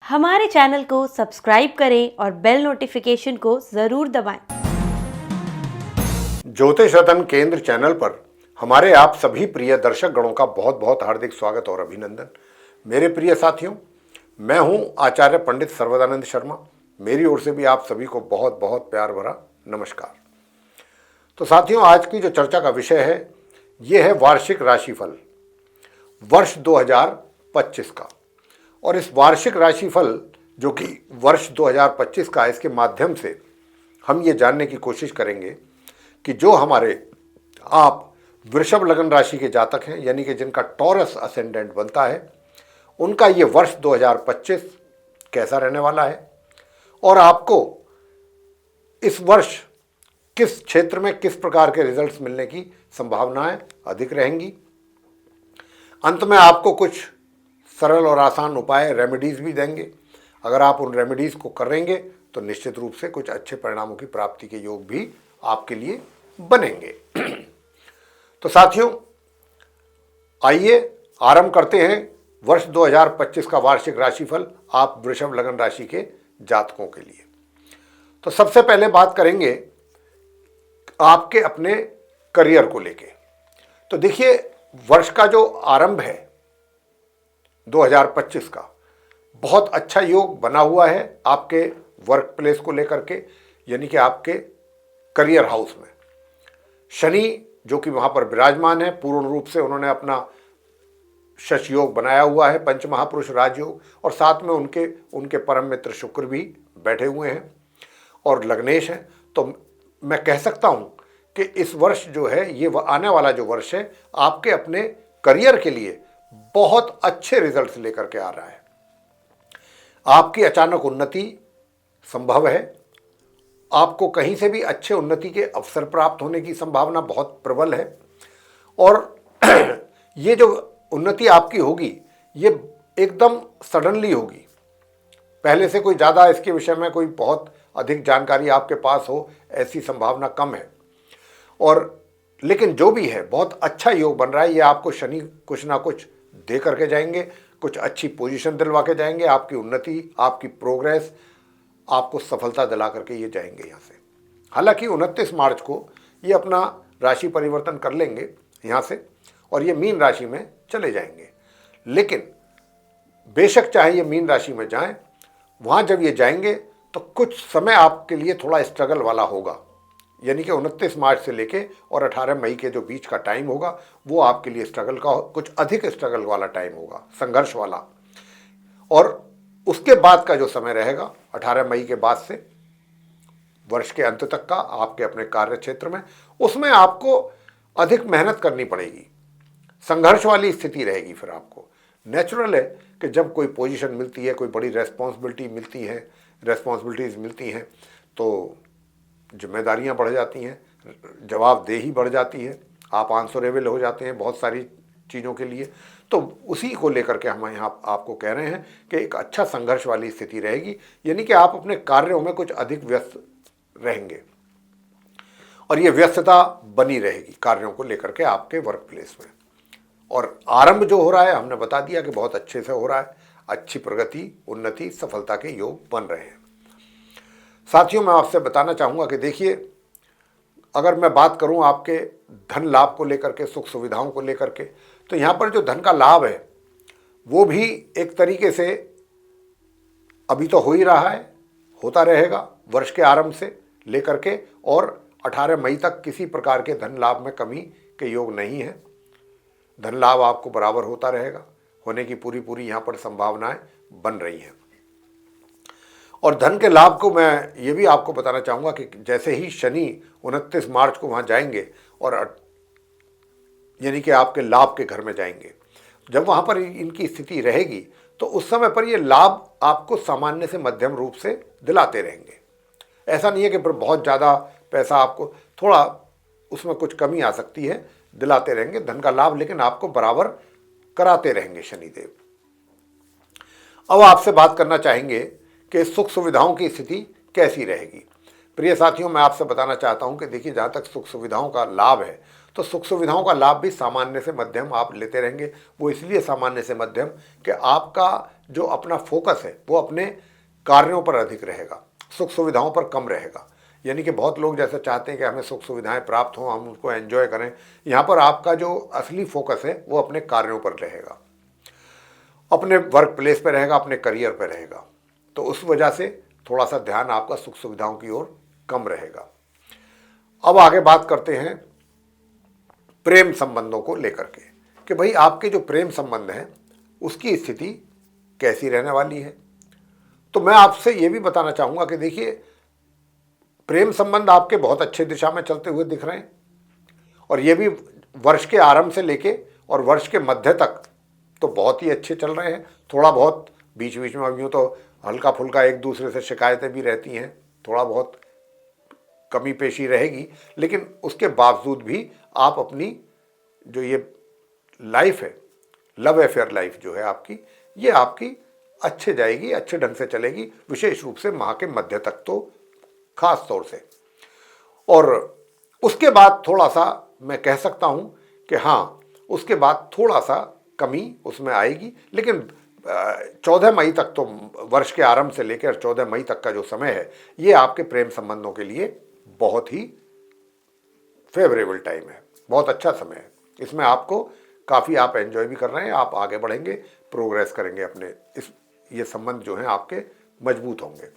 हमारे चैनल को सब्सक्राइब करें और बेल नोटिफिकेशन को जरूर दबाएं। ज्योतिष रतन केंद्र चैनल पर हमारे आप सभी प्रिय दर्शक गणों का बहुत बहुत हार्दिक स्वागत और अभिनंदन। मेरे प्रिय साथियों, मैं हूं आचार्य पंडित सर्वदानंद शर्मा। मेरी ओर से भी आप सभी को बहुत बहुत प्यार भरा नमस्कार। तो साथियों, आज की जो चर्चा का विषय है ये है वार्षिक राशिफल वर्ष 2025 का। और इस वार्षिक राशिफल जो कि वर्ष 2025 का, इसके माध्यम से हम ये जानने की कोशिश करेंगे कि जो हमारे आप वृषभ लग्न राशि के जातक हैं, यानी कि जिनका टॉरस असेंडेंट बनता है, उनका ये वर्ष 2025 कैसा रहने वाला है और आपको इस वर्ष किस क्षेत्र में किस प्रकार के रिजल्ट्स मिलने की संभावनाएं अधिक रहेंगी। अंत में आपको कुछ सरल और आसान उपाय, रेमेडीज़ भी देंगे। अगर आप उन रेमेडीज़ को करेंगे तो निश्चित रूप से कुछ अच्छे परिणामों की प्राप्ति के योग भी आपके लिए बनेंगे। तो साथियों, आइए आरंभ करते हैं वर्ष 2025 का वार्षिक राशिफल आप वृषभ लग्न राशि के जातकों के लिए। तो सबसे पहले बात करेंगे आपके अपने करियर को लेके। तो देखिए, वर्ष का जो आरंभ है 2025 का, बहुत अच्छा योग बना हुआ है आपके वर्क प्लेस को लेकर के, यानी कि आपके करियर हाउस में। शनि जो कि वहाँ पर विराजमान है, पूर्ण रूप से उन्होंने अपना शश योग बनाया हुआ है, पंच महापुरुष राजयोग, और साथ में उनके परम मित्र शुक्र भी बैठे हुए हैं और लग्नेश हैं। तो मैं कह सकता हूँ कि इस वर्ष जो है, ये आने वाला जो वर्ष है, आपके अपने करियर के लिए बहुत अच्छे रिजल्ट्स लेकर के आ रहा है। आपकी अचानक उन्नति संभव है। आपको कहीं से भी अच्छे उन्नति के अवसर प्राप्त होने की संभावना बहुत प्रबल है। और ये जो उन्नति आपकी होगी, ये एकदम सडनली होगी। पहले से कोई ज़्यादा इसके विषय में कोई बहुत अधिक जानकारी आपके पास हो, ऐसी संभावना कम है। और लेकिन जो भी है, बहुत अच्छा योग बन रहा है। ये आपको शनि कुछ ना कुछ दे करके जाएंगे, कुछ अच्छी पोजीशन दिलवा के जाएंगे। आपकी उन्नति, आपकी प्रोग्रेस, आपको सफलता दिला करके ये जाएंगे यहाँ से। हालांकि 29 मार्च को ये अपना राशि परिवर्तन कर लेंगे यहाँ से और ये मीन राशि में चले जाएंगे। लेकिन बेशक चाहे ये मीन राशि में जाएं, वहाँ जब ये जाएंगे तो कुछ समय आपके लिए थोड़ा स्ट्रगल वाला होगा। यानी कि 29 मार्च से लेके और 18 मई के जो बीच का टाइम होगा, वो आपके लिए स्ट्रगल का, कुछ अधिक स्ट्रगल वाला टाइम होगा, संघर्ष वाला। और उसके बाद का जो समय रहेगा 18 मई के बाद से वर्ष के अंत तक का आपके अपने कार्य क्षेत्र में, उसमें आपको अधिक मेहनत करनी पड़ेगी, संघर्ष वाली स्थिति रहेगी। फिर आपको नेचुरल है कि जब कोई पोजीशन मिलती है, कोई बड़ी रेस्पॉन्सिबिलिटीज़ मिलती हैं, तो जिम्मेदारियां बढ़ जाती हैं, जवाबदेही बढ़ जाती है, आप आंसरेबल हो जाते हैं बहुत सारी चीज़ों के लिए। तो उसी को लेकर के हम यहाँ आपको कह रहे हैं कि एक अच्छा संघर्ष वाली स्थिति रहेगी, यानी कि आप अपने कार्यों में कुछ अधिक व्यस्त रहेंगे और ये व्यस्तता बनी रहेगी कार्यों को लेकर के आपके वर्क प्लेस में। और आरंभ जो हो रहा है, हमने बता दिया कि बहुत अच्छे से हो रहा है। अच्छी प्रगति, उन्नति, सफलता के योग बन रहे हैं। साथियों, मैं आपसे बताना चाहूँगा कि देखिए, अगर मैं बात करूँ आपके धन लाभ को लेकर के, सुख सुविधाओं को लेकर के, तो यहाँ पर जो धन का लाभ है वो भी एक तरीके से अभी तो हो ही रहा है, होता रहेगा वर्ष के आरंभ से लेकर के, और 18 मई तक किसी प्रकार के धन लाभ में कमी के योग नहीं है। धन लाभ आपको बराबर होता रहेगा, होने की पूरी यहाँ पर संभावनाएं बन रही हैं। और धन के लाभ को मैं ये भी आपको बताना चाहूँगा कि जैसे ही शनि 29 मार्च को वहाँ जाएंगे और यानी कि आपके लाभ के घर में जाएंगे, जब वहाँ पर इनकी स्थिति रहेगी तो उस समय पर ये लाभ आपको सामान्य से मध्यम रूप से दिलाते रहेंगे। ऐसा नहीं है कि बहुत ज़्यादा पैसा आपको, थोड़ा उसमें कुछ कमी आ सकती है, दिलाते रहेंगे धन का लाभ, लेकिन आपको बराबर कराते रहेंगे शनिदेव। अब आपसे बात करना चाहेंगे कि सुख सुविधाओं की स्थिति कैसी रहेगी। प्रिय साथियों, मैं आपसे बताना चाहता हूं कि देखिए, जहाँ तक सुख सुविधाओं का लाभ है तो सुख सुविधाओं का लाभ भी सामान्य से मध्यम आप लेते रहेंगे। वो इसलिए सामान्य से मध्यम कि आपका जो अपना फोकस है वो अपने कार्यों पर अधिक रहेगा, सुख सुविधाओं पर कम रहेगा। यानी कि बहुत लोग जैसे चाहते हैं कि हमें सुख सुविधाएं प्राप्त हों, हम उनको एंजॉय करें। यहाँ पर आपका जो असली फोकस है वो अपने कार्यों पर रहेगा, अपने वर्क प्लेस पर रहेगा, अपने करियर पर रहेगा। तो उस वजह से थोड़ा सा ध्यान आपका सुख सुविधाओं की ओर कम रहेगा। अब आगे बात करते हैं प्रेम संबंधों को लेकर के कि भाई आपके जो प्रेम संबंध हैं उसकी स्थिति कैसी रहने वाली है। तो मैं आपसे ये भी बताना चाहूँगा कि देखिए, प्रेम संबंध आपके बहुत अच्छे दिशा में चलते हुए दिख रहे हैं, और ये भी वर्ष के आरंभ से लेके और वर्ष के मध्य तक तो बहुत ही अच्छे चल रहे हैं। थोड़ा बहुत बीच बीच में अब यूँ तो हल्का फुल्का एक दूसरे से शिकायतें भी रहती हैं, थोड़ा बहुत कमी पेशी रहेगी, लेकिन उसके बावजूद भी आप अपनी जो ये लाइफ है, लव अफेयर लाइफ जो है आपकी, ये आपकी अच्छे जाएगी, अच्छे ढंग से चलेगी, विशेष रूप से माह के मध्य तक तो खास तौर से। और उसके बाद थोड़ा सा मैं कह सकता हूँ कि हाँ, उसके बाद थोड़ा सा कमी उसमें आएगी, लेकिन 14 मई तक तो, वर्ष के आरंभ से लेकर 14 मई तक का जो समय है, ये आपके प्रेम संबंधों के लिए बहुत ही फेवरेबल टाइम है, बहुत अच्छा समय है। इसमें आपको काफ़ी, आप एंजॉय भी कर रहे हैं, आप आगे बढ़ेंगे, प्रोग्रेस करेंगे अपने ये संबंध जो हैं आपके मजबूत होंगे।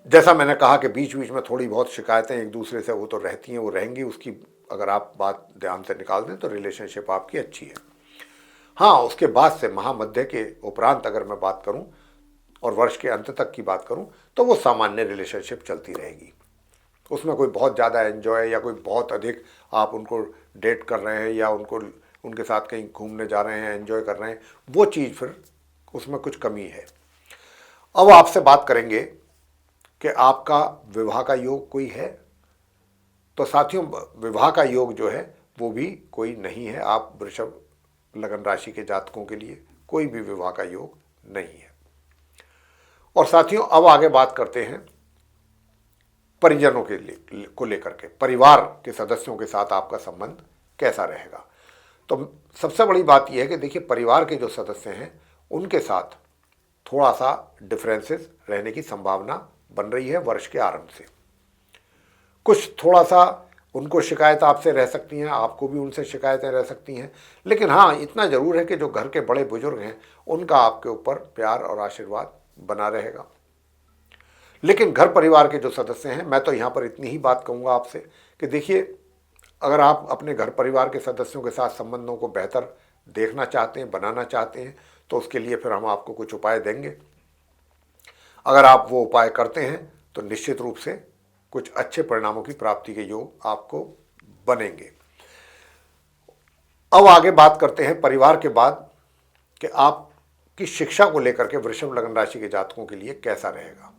जैसा मैंने कहा कि बीच बीच में थोड़ी बहुत शिकायतें एक दूसरे से वो तो रहती हैं, वो रहेंगी, उसकी अगर आप बात ध्यान से निकाल दें तो रिलेशनशिप आपकी अच्छी है। हाँ, उसके बाद से महामध्य के उपरांत अगर मैं बात करूं और वर्ष के अंत तक की बात करूं तो वो सामान्य रिलेशनशिप चलती रहेगी। उसमें कोई बहुत ज़्यादा एंजॉय या कोई बहुत अधिक आप उनको डेट कर रहे हैं या उनके साथ कहीं घूमने जा रहे हैं, एंजॉय कर रहे हैं, वो चीज़ फिर उसमें कुछ कमी है। अब आपसे बात करेंगे कि आपका विवाह का योग कोई है, तो साथियों विवाह का योग जो है वो भी कोई नहीं है। आप वृषभ लगन राशि के जातकों के लिए कोई भी विवाह का योग नहीं है। और साथियों अब आगे बात करते हैं परिजनों के लिए को लेकर के, परिवार के सदस्यों के साथ आपका संबंध कैसा रहेगा। तो सबसे बड़ी बात यह है कि देखिए, परिवार के जो सदस्य हैं उनके साथ थोड़ा सा डिफरेंसेस रहने की संभावना बन रही है वर्ष के आरंभ से। कुछ थोड़ा सा उनको शिकायत आपसे रह सकती हैं, आपको भी उनसे शिकायतें रह सकती हैं, लेकिन हाँ, इतना ज़रूर है कि जो घर के बड़े बुजुर्ग हैं उनका आपके ऊपर प्यार और आशीर्वाद बना रहेगा। लेकिन घर परिवार के जो सदस्य हैं, मैं तो यहाँ पर इतनी ही बात कहूँगा आपसे कि देखिए, अगर आप अपने घर परिवार के सदस्यों के साथ संबंधों को बेहतर देखना चाहते हैं, बनाना चाहते हैं, तो उसके लिए फिर हम आपको कुछ उपाय देंगे। अगर आप वो उपाय करते हैं तो निश्चित रूप से कुछ अच्छे परिणामों की प्राप्ति के योग आपको बनेंगे। अब आगे बात करते हैं परिवार के बाद कि आपकी शिक्षा को लेकर के वृषभ लगन राशि के जातकों के लिए कैसा रहेगा।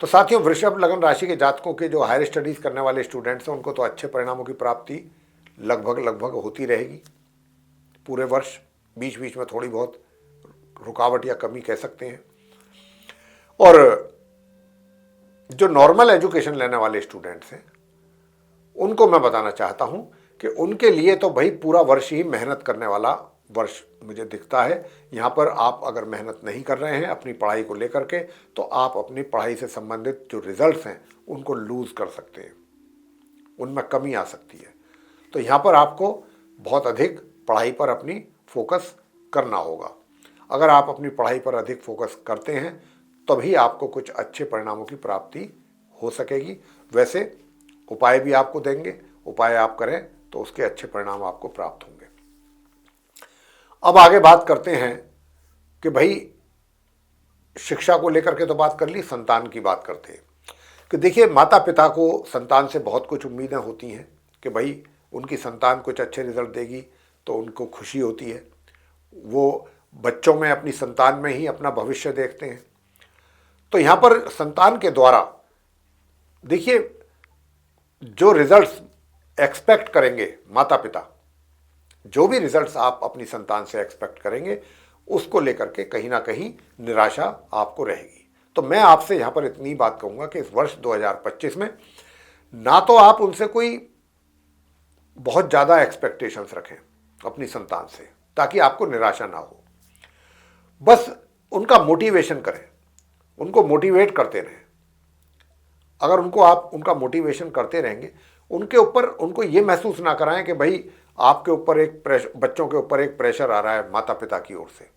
तो साथियों, वृषभ लगन राशि के जातकों के जो हायर स्टडीज़ करने वाले स्टूडेंट्स हैं उनको तो अच्छे परिणामों की प्राप्ति लगभग होती रहेगी पूरे वर्ष। बीच बीच में थोड़ी बहुत रुकावट या कमी कह सकते हैं। और जो नॉर्मल एजुकेशन लेने वाले स्टूडेंट्स हैं उनको मैं बताना चाहता हूं कि उनके लिए तो भाई पूरा वर्ष ही मेहनत करने वाला वर्ष मुझे दिखता है। यहाँ पर आप अगर मेहनत नहीं कर रहे हैं अपनी पढ़ाई को लेकर के, तो आप अपनी पढ़ाई से संबंधित जो रिजल्ट्स हैं उनको लूज़ कर सकते हैं, उनमें कमी आ सकती है। तो यहाँ पर आपको बहुत अधिक पढ़ाई पर अपनी फोकस करना होगा। अगर आप अपनी पढ़ाई पर अधिक फोकस करते हैं तभी आपको कुछ अच्छे परिणामों की प्राप्ति हो सकेगी। वैसे उपाय भी आपको देंगे, उपाय आप करें तो उसके अच्छे परिणाम आपको प्राप्त होंगे। अब आगे बात करते हैं कि भाई शिक्षा को लेकर के तो बात कर ली, संतान की बात करते हैं कि देखिए, माता पिता को संतान से बहुत कुछ उम्मीदें होती हैं कि भाई उनकी संतान कुछ अच्छे रिजल्ट देगी तो उनको खुशी होती है। वो बच्चों में, अपनी संतान में ही अपना भविष्य देखते हैं। तो यहाँ पर संतान के द्वारा देखिए, जो रिजल्ट्स एक्सपेक्ट करेंगे माता पिता, जो भी रिजल्ट्स आप अपनी संतान से एक्सपेक्ट करेंगे उसको लेकर के कहीं ना कहीं निराशा आपको रहेगी। तो मैं आपसे यहाँ पर इतनी बात कहूँगा कि इस वर्ष 2025 में ना तो आप उनसे कोई बहुत ज़्यादा एक्सपेक्टेशंस रखें अपनी संतान से, ताकि आपको निराशा ना हो। बस उनका मोटिवेशन करें, उनको मोटिवेट करते रहें। अगर आप उनका मोटिवेशन करते रहेंगे, उनके ऊपर उनको ये महसूस ना कराएं कि भाई आपके ऊपर एक प्रेशर, बच्चों के ऊपर एक प्रेशर आ रहा है माता पिता की ओर से,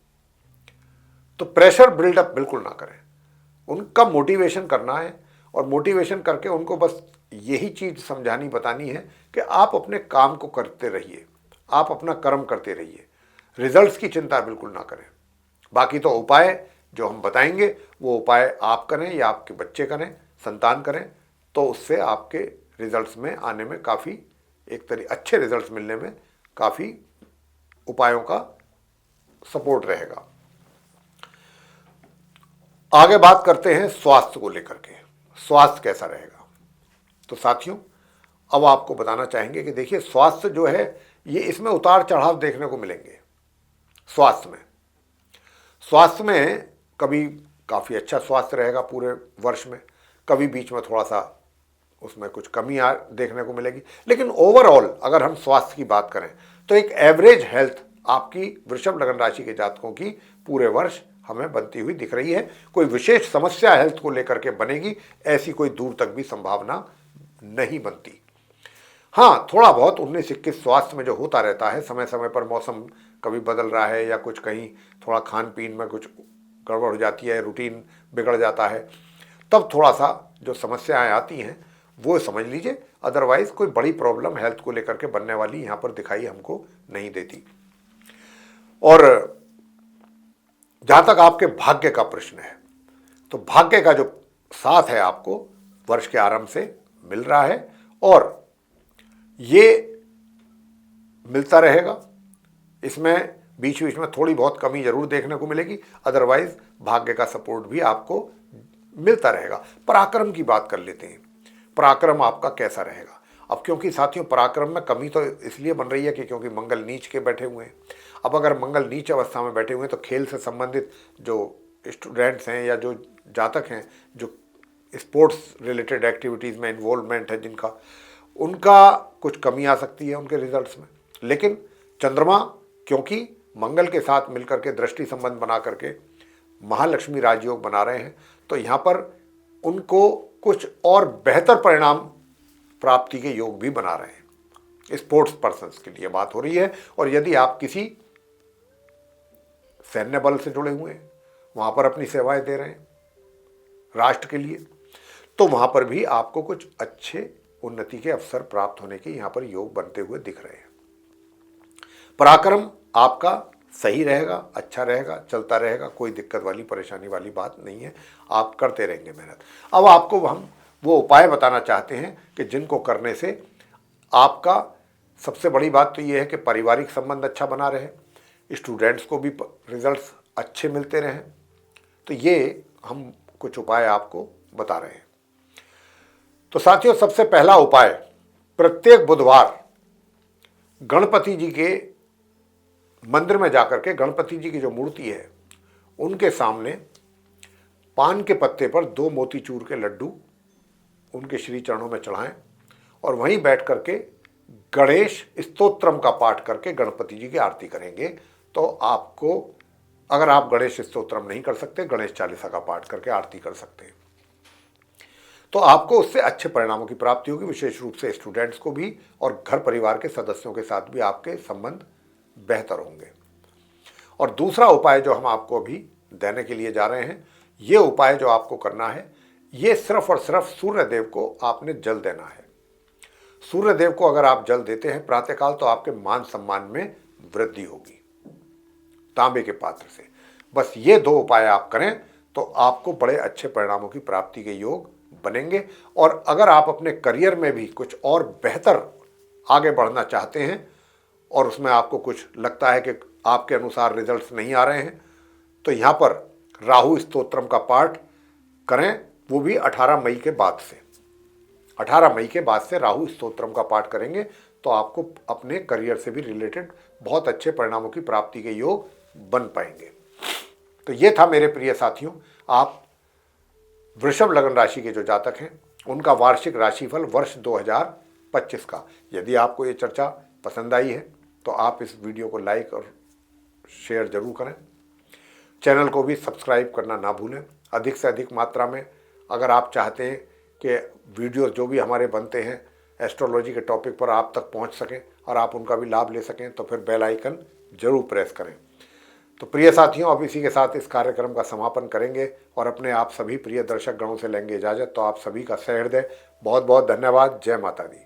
तो प्रेशर बिल्डअप बिल्कुल ना करें। उनका मोटिवेशन करना है, और मोटिवेशन करके उनको बस यही चीज़ समझानी बतानी है कि आप अपने काम को करते रहिए, आप अपना कर्म करते रहिए, रिजल्ट्स की चिंता बिल्कुल ना करें। बाकी तो उपाय जो हम बताएंगे वो उपाय आप करें या आपके बच्चे करें, संतान करें, तो उससे आपके रिजल्ट्स में आने में काफ़ी अच्छे रिजल्ट्स मिलने में काफ़ी उपायों का सपोर्ट रहेगा। आगे बात करते हैं स्वास्थ्य को लेकर के, स्वास्थ्य कैसा रहेगा। तो साथियों, अब आपको बताना चाहेंगे कि देखिए, स्वास्थ्य जो है ये इसमें उतार चढ़ाव देखने को मिलेंगे। स्वास्थ्य में कभी काफ़ी अच्छा स्वास्थ्य रहेगा पूरे वर्ष में, कभी बीच में थोड़ा सा उसमें कुछ कमी देखने को मिलेगी, लेकिन ओवरऑल अगर हम स्वास्थ्य की बात करें तो एक एवरेज हेल्थ आपकी वृषभ लगन राशि के जातकों की पूरे वर्ष हमें बनती हुई दिख रही है। कोई विशेष समस्या हेल्थ को लेकर के बनेगी, ऐसी कोई दूर तक भी संभावना नहीं बनती। हाँ, थोड़ा बहुत 19-21 स्वास्थ्य में जो होता रहता है, समय समय पर मौसम कभी बदल रहा है या कुछ कहीं थोड़ा खान पीन में कुछ गड़बड़ हो जाती है, रूटीन बिगड़ जाता है, तब थोड़ा सा जो समस्याएं आती हैं वो समझ लीजिए। अदरवाइज कोई बड़ी प्रॉब्लम हेल्थ को लेकर के बनने वाली यहाँ पर दिखाई हमको नहीं देती। और जहाँ तक आपके भाग्य का प्रश्न है, तो भाग्य का जो साथ है आपको वर्ष के आरंभ से मिल रहा है, और ये मिलता रहेगा। इसमें बीच बीच में थोड़ी बहुत कमी जरूर देखने को मिलेगी, अदरवाइज भाग्य का सपोर्ट भी आपको मिलता रहेगा। पराक्रम की बात कर लेते हैं, पराक्रम आपका कैसा रहेगा। अब क्योंकि साथियों पराक्रम में कमी तो इसलिए बन रही है कि क्योंकि मंगल नीच के बैठे हुए हैं। अब अगर मंगल नीच अवस्था में बैठे हुए हैं तो खेल से संबंधित जो स्टूडेंट्स हैं या जो जातक हैं, जो स्पोर्ट्स रिलेटेड एक्टिविटीज़ में इन्वॉल्वमेंट है जिनका, उनका कुछ कमी आ सकती है उनके रिजल्ट्स में। लेकिन चंद्रमा क्योंकि मंगल के साथ मिलकर के दृष्टि संबंध बना करके महालक्ष्मी राजयोग बना रहे हैं, तो यहाँ पर उनको कुछ और बेहतर परिणाम प्राप्ति के योग भी बना रहे हैं। स्पोर्ट्स पर्सन्स के लिए बात हो रही है। और यदि आप किसी सैन्य बल से जुड़े हुए हैं, वहाँ पर अपनी सेवाएं दे रहे हैं राष्ट्र के लिए, तो वहाँ पर भी आपको कुछ अच्छे उन्नति के अवसर प्राप्त होने के यहाँ पर योग बनते हुए दिख रहे हैं। पराक्रम आपका सही रहेगा, अच्छा रहेगा, चलता रहेगा, कोई दिक्कत वाली परेशानी वाली बात नहीं है, आप करते रहेंगे मेहनत। अब आपको हम वो उपाय बताना चाहते हैं कि जिनको करने से आपका सबसे बड़ी बात तो ये है कि पारिवारिक संबंध अच्छा बना रहे, स्टूडेंट्स को भी रिजल्ट्स अच्छे मिलते रहें। तो ये हम कुछ उपाय आपको बता रहे हैं। तो साथियों, सबसे पहला उपाय, प्रत्येक बुधवार गणपति जी के मंदिर में जाकर के गणपति जी की जो मूर्ति है उनके सामने पान के पत्ते पर 2 मोतीचूर के लड्डू उनके श्री चरणों में चढ़ाएं, और वहीं बैठ करके गणेश स्तोत्रम का पाठ करके गणपति जी की आरती करेंगे। तो आपको, अगर आप गणेश स्तोत्रम नहीं कर सकते, गणेश चालीसा का पाठ करके आरती कर सकते हैं, तो आपको उससे अच्छे परिणामों की प्राप्ति होगी। विशेष रूप से स्टूडेंट्स को भी और घर परिवार के सदस्यों के साथ भी आपके संबंध बेहतर होंगे। और दूसरा उपाय जो हम आपको अभी देने के लिए जा रहे हैं, ये उपाय जो आपको करना है, ये सिर्फ और सिर्फ सूर्य देव को आपने जल देना है। सूर्य देव को अगर आप जल देते हैं प्रातःकाल, तो आपके मान सम्मान में वृद्धि होगी तांबे के पात्र से। बस ये 2 उपाय आप करें तो आपको बड़े अच्छे परिणामों की प्राप्ति के योग बनेंगे। और अगर आप अपने करियर में भी कुछ और बेहतर आगे बढ़ना चाहते हैं और उसमें आपको कुछ लगता है कि आपके अनुसार रिजल्ट्स नहीं आ रहे हैं, तो यहाँ पर राहु स्तोत्रम का पाठ करें, वो भी 18 मई के बाद से। 18 मई के बाद से राहु स्तोत्रम का पाठ करेंगे तो आपको अपने करियर से भी रिलेटेड बहुत अच्छे परिणामों की प्राप्ति के योग बन पाएंगे। तो ये था मेरे प्रिय साथियों, आप वृषभ लगन राशि के जो जातक हैं उनका वार्षिक राशिफल वर्ष 25 का। यदि आपको ये चर्चा पसंद आई है तो आप इस वीडियो को लाइक और शेयर जरूर करें। चैनल को भी सब्सक्राइब करना ना भूलें। अधिक से अधिक मात्रा में अगर आप चाहते हैं कि वीडियो जो भी हमारे बनते हैं एस्ट्रोलॉजी के टॉपिक पर आप तक पहुंच सकें और आप उनका भी लाभ ले सकें, तो फिर बेल आइकन जरूर प्रेस करें। तो प्रिय साथियों, अब इसी के साथ इस कार्यक्रम का समापन करेंगे और अपने आप सभी प्रिय दर्शक गणों से लेंगे इजाज़त। तो आप सभी का सहृदय बहुत बहुत धन्यवाद। जय माता दी।